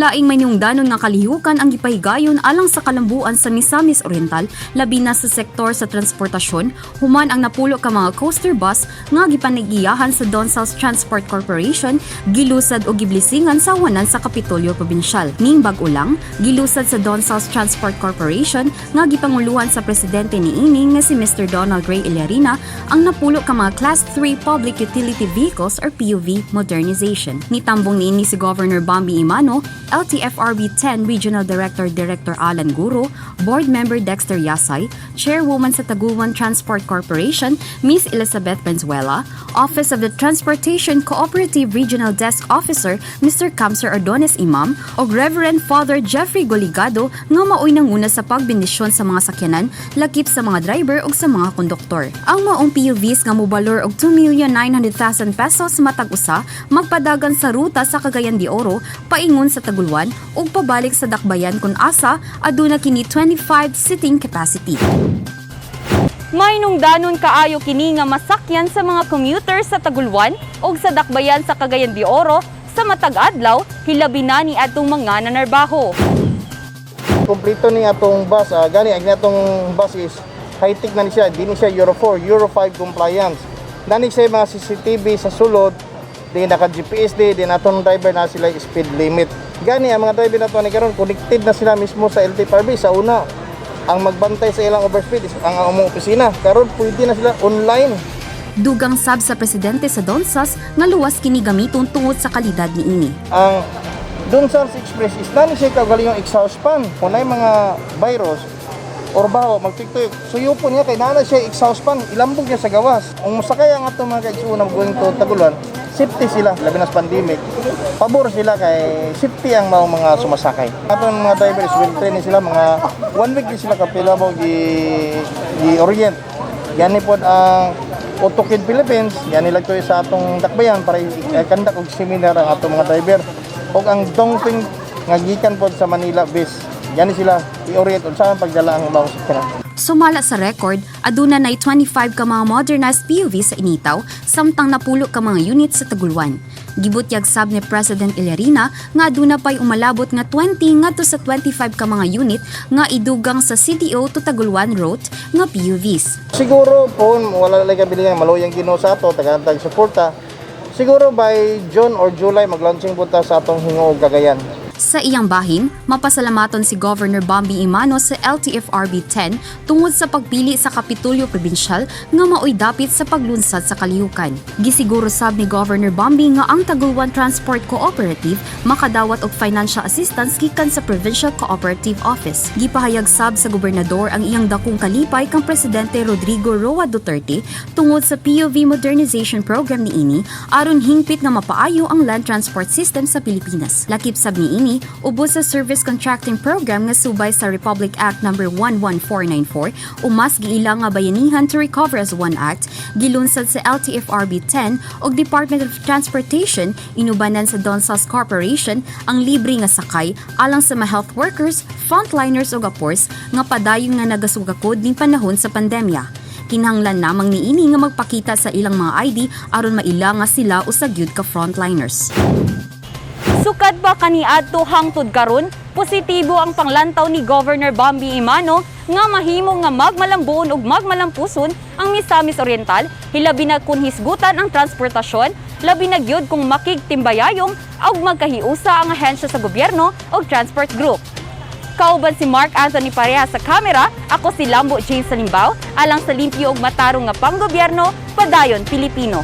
Laing may danon nga kalihukan ang gipahigayon alang sa kalambuan sa Misamis Oriental, labi na sa sektor sa transportasyon, human ang napulo ka mga coaster bus nga gipanigiyahan sa Don South Transport Corporation, gilusad o giblisingan sa awanan sa Kapitolyo Probinsyal. Ning bag-o lang, gilusad sa Don South Transport Corporation nga gipanguluhan sa presidente niini nga si Mr. Donald Ray Illarina ang napulo ka mga Class 3 Public Utility Vehicles or PUV modernization. Nitambong niini si Governor Bambi Imano, LTFRB 10 Regional Director Director Alan Guro, Board Member Dexter Yasay, Chairwoman sa Taguan Transport Corporation, Ms. Elizabeth Benzuela, Office of the Transportation Cooperative Regional Desk Officer, Mr. Kamser Ardones Imam, o Reverend Father Jeffrey Goligado nga maoy nanguna sa pagbendisyon sa mga sakyanan, lakip sa mga driver ug sa mga konduktor. Ang maong PUVs nga mobalor og 2,900,000 pesos matag usa, magpadagan sa ruta sa Cagayan de Oro, paingon sa Taguluan ug pabalik sa Dakbayan kun asa aduna kini 25 seating capacity. May nungdanon kaayo kini nga masakyan sa mga commuters sa Taguluan ug sa Dakbayan sa Cagayan de Oro sa matag adlaw, hilabi na ni atong mga nanarbaho. Kompleto ni atong bus, gani ang atong bus is high-tech na ni siya, di ni siya Euro 4, Euro 5 compliance. Nani siya mga CCTV sa sulod, di naka-GPS di natong driver na sila speed limit. Gani ang mga driver na to ni karon connected na sila mismo sa LTFRB. Sa una, ang magbantay sa ilang overspeed is ang among opisina. Karon pwede na sila online. Dugang sab sa presidente sa Donsas nga luwas kini gamiton tungod sa kalidad niini. Ang Donsas Express is nani siya kaugalingong exhaust fan. Kunay mga virus or baho magtiktok suyupon niya kay nana siya exhaust fan, ilambog niya sa gawas. Ang masakay ang ato mga kaigsuon going to Taguluan, safety sila labi na sa pandemic. Pabor sila kay safety ang mga sumasakay. Atong mga drivers will train sila mga 1 week din sila kapila mo gi-orient. Gani pod ang Otokid Philippines, yan nilagto sa atong Dakbayan para kandak og seminar ang atong mga driver. Og ang Dongping nga gikan pod sa Manila base, yan sila i-orient saan pagdala ang mga sakyanan. Sumala sa record, aduna na 25 ka mga modernized PUV sa Initaw, samtang napulo ka mga unit sa Taguluan. Gibutyag sab ni President Illarina nga aduna pay umalabot nga 20 ngadto sa 25 ka mga unit nga idugang sa CDO to Taguluan Route nga PUVs. Siguro po wala lang kabilingan maluyang Ginoo sa ato tagantag suporta. Siguro by June or July mag-launching punta sa atong Hingo ug Cagayan. Sa iyang bahin, mapasalamaton si Governor Bambi Imano sa LTFRB 10 tungod sa pagpili sa Kapitolyo Probinsyal nga maoy dapit sa paglunsad sa kalihukan. Gisiguro sab ni Governor Bambi nga ang Taguluan Transport Cooperative makadawat og financial assistance gikan sa Provincial Cooperative Office. Gipahayag sab sa gobernador ang iyang dakong kalipay kang Presidente Rodrigo Roa Duterte tungod sa PUV modernization program niini aron hingpit nga mapaayo ang land transport system sa Pilipinas. Lakip sab niini ubos sa service contracting program nga subay sa Republic Act No. 11494 o mas giilang nga bayanihan to recover as one act, gilunsad sa LTFRB 10 ug Department of Transportation inubanan sa Donsas Corporation ang libre nga sakay alang sa mga health workers, frontliners ug apors nga padayon nga nagasugakod ning panahon sa pandemya. Kinahanglan namang niini nga magpakita sa ilang mga ID aron maila nga sila usag gyud ka frontliners. Sukad ba kaniadto hangtod karon, positibo ang panglantaw ni Governor Bambi Imano nga mahimo nga magmalambuon ug magmalampuson ang Misamis Oriental, hilabi na kun hisgutan ang transportasyon, labi na gyud kung makigtimbayayong ug magkahiusa ang ahensya sa gobyerno ug transport group. Kauban si Mark Anthony Pareha sa kamera, ako si Lambo James Salimbao, alang sa limpyo ug matarong nga panggobyerno, padayon Pilipino.